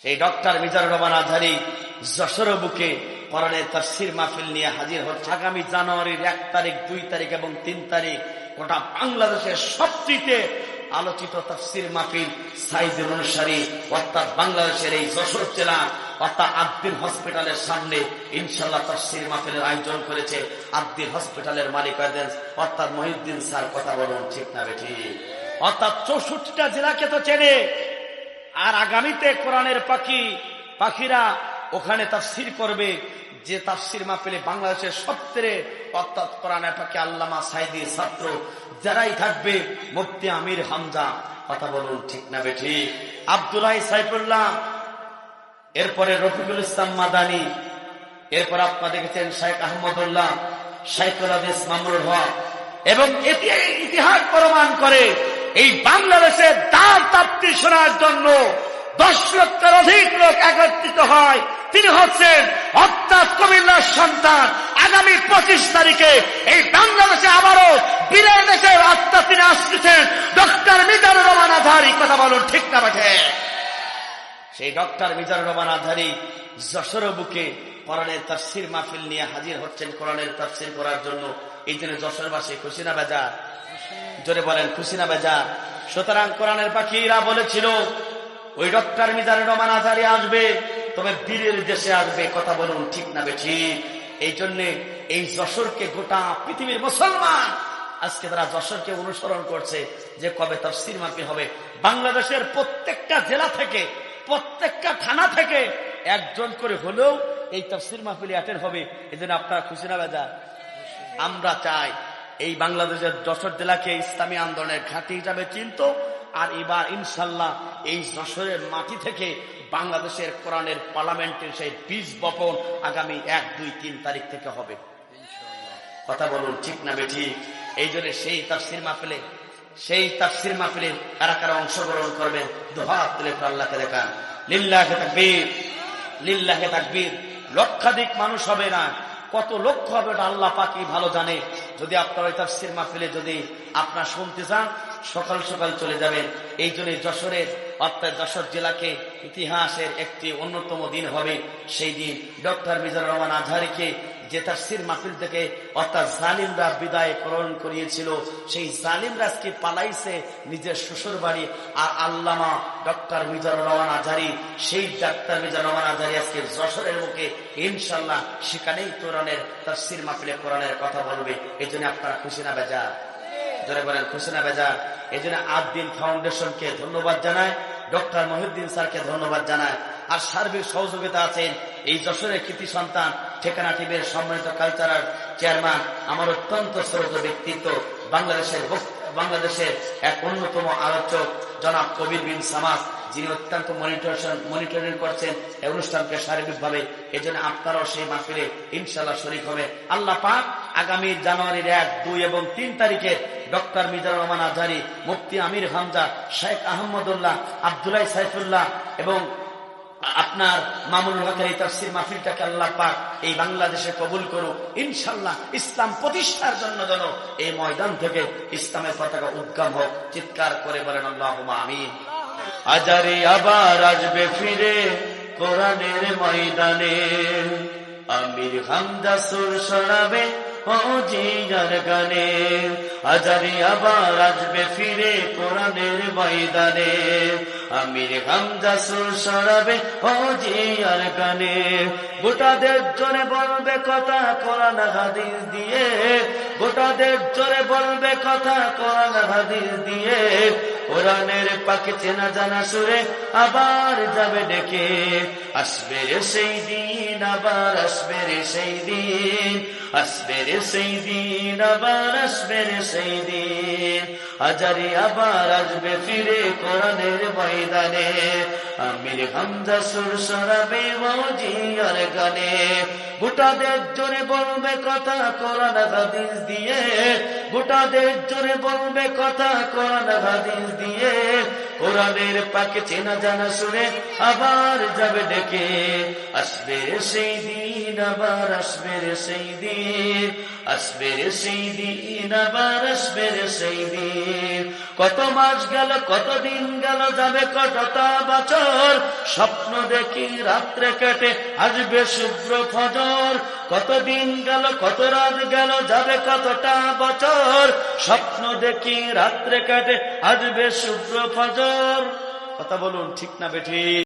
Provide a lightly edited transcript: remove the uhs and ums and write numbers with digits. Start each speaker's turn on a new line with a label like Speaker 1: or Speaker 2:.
Speaker 1: সেই ডক্টর মিজানুর রহমান আজহারী যশোর বুকে কোরআনের তাফসীর মাহফিল নিয়ে হাজির হচ্ছে। আগামী জানুয়ারির 1 তারিখ, 2 তারিখ এবং 3 তারিখ গোটা বাংলাদেশের সবচেয়ে আলোচিত তাফসীর মাহফিল সাইদুল অনুসারী অর্থাৎ বাংলাদেশের এই যশোর জেলা অর্থাৎ আদ্দির হসপিটালের সামনে ইনশাআল্লাহ তাফসীর মাহফিলের আয়োজন করেছে আদ্দির হসপিটালের মালিক অর্থাৎ মহিউদ্দিন স্যার। কথা বলুন ঠিক না বেঠিক? অর্থাৎ 64টা জেলাকে তো চেনে। আর আগামীতে কোরআনের পাখিরা ওখানে তাফসীর করবে, যে তাফসীর মাহফিলে বাংলাদেশের সবচেয়ে অর্থাৎ কোরআনের পাখি আল্লামা সাইদির ছাত্র যারাই থাকবে, মুফতি আমির হামজা। কথা বলুন ঠিক না বেঠিক? আব্দুল্লাহ সাইফুল্লাহ, এরপরে রফিকুল ইসলাম মাদানী, এরপর আপনারা দেখেছেন শেখ আহমদুল্লাহ, শাইখুল হাদিস মামুনুল হক। এবং ইতিহাস প্রমাণ করে এই বাংলাদেশের দাঁত তাপ্তি শোনার জন্য 10 লক্ষের অধিক লোক একত্রিত হয়। তিনি হচ্ছেন অর্থাৎ কুমিল্লার সন্তান। আগামী 25 তারিখে এই বাংলাদেশে আবারও বীরের দেশের আত্মা তিনি আসতেছেন ডক্টর মিজানুর রহমান আজহারী। কথা বলুন ঠিক না বেঠে? সেই ডক্টর মিজানুর রহমান আজহারী যশোর বুকে কোরআনের তাফসীর মাহফিল নিয়ে হাজির হচ্ছেন কোরআনের তাফসীর করার জন্য। এই জন্য যশোরবাসী খুশি না বেজা? জোরে বলেন খুশি না বেজা? সুতরাং কোরআনের পাখিরা বলেছিল ওই ডক্টর মিজানুর রহমান আজহারী আসবে, তবে বীরের দেশে আসবে। কথা বলুন ঠিক না বেঠিক? এই জন্যে এই যশোরকে গোটা পৃথিবীর মুসলমান আজকে তারা যশোরকে অনুসরণ করছে যে কবে তাফসীর মাহফিল হবে। বাংলাদেশের প্রত্যেকটা জেলা থেকে, প্রত্যেকটা থানা থেকে একজন করে হলেও এই তাফসীর মাহফিলে অ্যাটেন্ড হবে। এই জন্য আপনারা খুশি না বেজা? আমরা চাই এই বাংলাদেশের যশোর জেলাকে ইসলামী আন্দোলনের ঘাঁটি হিসাবে চিনত। আর এবার ইনশাল্লাহ এই যশোরের মাটি থেকে বাংলাদেশের কোরআনের পার্লামেন্টের সেই বীজ বপন আগামী 1, 2, 3 তারিখ থেকে হবে। কথা বলুন ঠিক না বেঠিক? এই জন্য সেই তাফসীর মাহফিলে কারা কারা অংশগ্রহণ করবেন দুহাত তুলে আল্লাহকে দেখান। লিল্লাহে তাকবীর, লিল্লাহে তাকবীর। লক্ষাধিক মানুষ হবে না, কত লক্ষ হবে ওটা আল্লাহ পাকই ভালো জানে। যদি আপনার ওই তাফসীর মাহফিলে যদি আপনার শুনতে চান, সকাল সকাল চলে যাবেন। এই জন্য যশোরের অর্থাৎ যশোর জেলাকে ইতিহাসের একটি অন্যতম দিন হবে। সেই দিন ডক্টর মিজানুর রহমান আজহারীকে যে তাফসীর মাহফিল থেকে অর্থাৎ জালিমরা বিদায় গ্রহণ করিয়েছিল, সেই জালিমরা আজকে পালাইছে নিজের শ্বশুর বাড়ি। আর আল্লামা ডক্টর মিজানুর রহমান আজহারী, সেই ডক্টর মিজানুর রহমান আজহারী আজকে যশোরের মুখে ইনশাল্লাহ সেখানেই কোরআনের তাফসীর মাহফিলে কোরআনের কথা বলবে। এই জন্য আপনারা খুশি না বেজা? জোরে বলেন খুশি না বেজা? এই জন্য আদ্দিন ফাউন্ডেশনকে ধন্যবাদ জানায়, ডক্টর মহিউদ্দিন স্যারকে ধন্যবাদ জানায়। আর সার্বিক সহযোগিতা আছেন এই যশোরের কৃতি সন্তান ঠিকানা টিভির সম্মানিত কালচারাল চেয়ারম্যান, আমার অত্যন্ত শ্রদ্ধেয় ব্যক্তিত্ব, বাংলাদেশের এক অন্যতম আলোচক জনাব কবির বিন সামাস, যিনি অত্যন্ত মনিটরিং করছেন এই অনুষ্ঠানকে শারীরিকভাবে। এই জন্য আপনারাও সেই মাহফিলে ইনশাল্লাহ শরীক হবে। আল্লাহ পাক আগামী জানুয়ারির 1, 2 এবং 3 তারিখে ডক্টর মিজানুর রহমান আজহারী, মুফতি আমির হামজা, শেখ আহমদুল্লাহ, আব্দুল্লাহ সাইফুল্লাহ এবং আপনার মামুনুল হকের এই তাফসীর মাহফিলটাকে আল্লাহ পাক এই বাংলাদেশে কবুল করুক। ইনশাআল্লাহ ইসলাম প্রতিষ্ঠার জন্য যেন এই ময়দান থেকে ইসলামের পতাকা উদ্গম হোক। চিৎকার করে বলেন আল্লাহুম্মা আমিন। আজহারী আবার আসবে ফিরে কোরআনের ময়দানে, আমির হামজা সুর শোনাবে ও জিয়ার গানে। আজহারী আবার আসবে ফিরে কোরআনের ময়দানে, আমির হামজা সুর শোনাবে ও জিয়ার গানে। গোটাদের জোরে বলবে কথা কোরআন হাদিস দিয়ে, গোটাদের জোরে বলবে কথা কোরআন হাদিস দিয়ে। কোরআনের পাকে চেনা জানা সুরে আবার যাবে ডেকে, আসবে রে সেই দিন, আবার আসবে রে সেই দিন, আসবে রে সেই দিন, আবার আসবে রে সেই দিন। আজহারী আবার আসবে ফিরে কোরআনের ময়দানে, আমির হামজা সুর শোনাবে ও জিয়ার গানে। গোটাদের জোরে বলবে কথা কোরআন হাদিস দিয়ে, গোটাদের জোরে বলবে কথা কোরআন হাদিস দিয়ে। কোরআনের পাকে চেনা জানা সুরে আবার যাবে ডেকে। আসবে রে সেই দিন, আবার আসবে রে সেই দিন, আসবে রে সেই দিন, আবার আসবে রে সেই দিন। কত মাস গেল, কত দিন গেল, যাবে কতটা বছর, স্বপ্ন দেখি রাত্রে কেটে আসবে শুভ্র ফজর। কত দিন গেল, কত রাত গেল, যাবে কতটা বছর, স্বপ্ন দেখি রাত্রে কাটে আসবে শুভ্র ফজর। কথা বলুন, ঠিক না বেঠিক?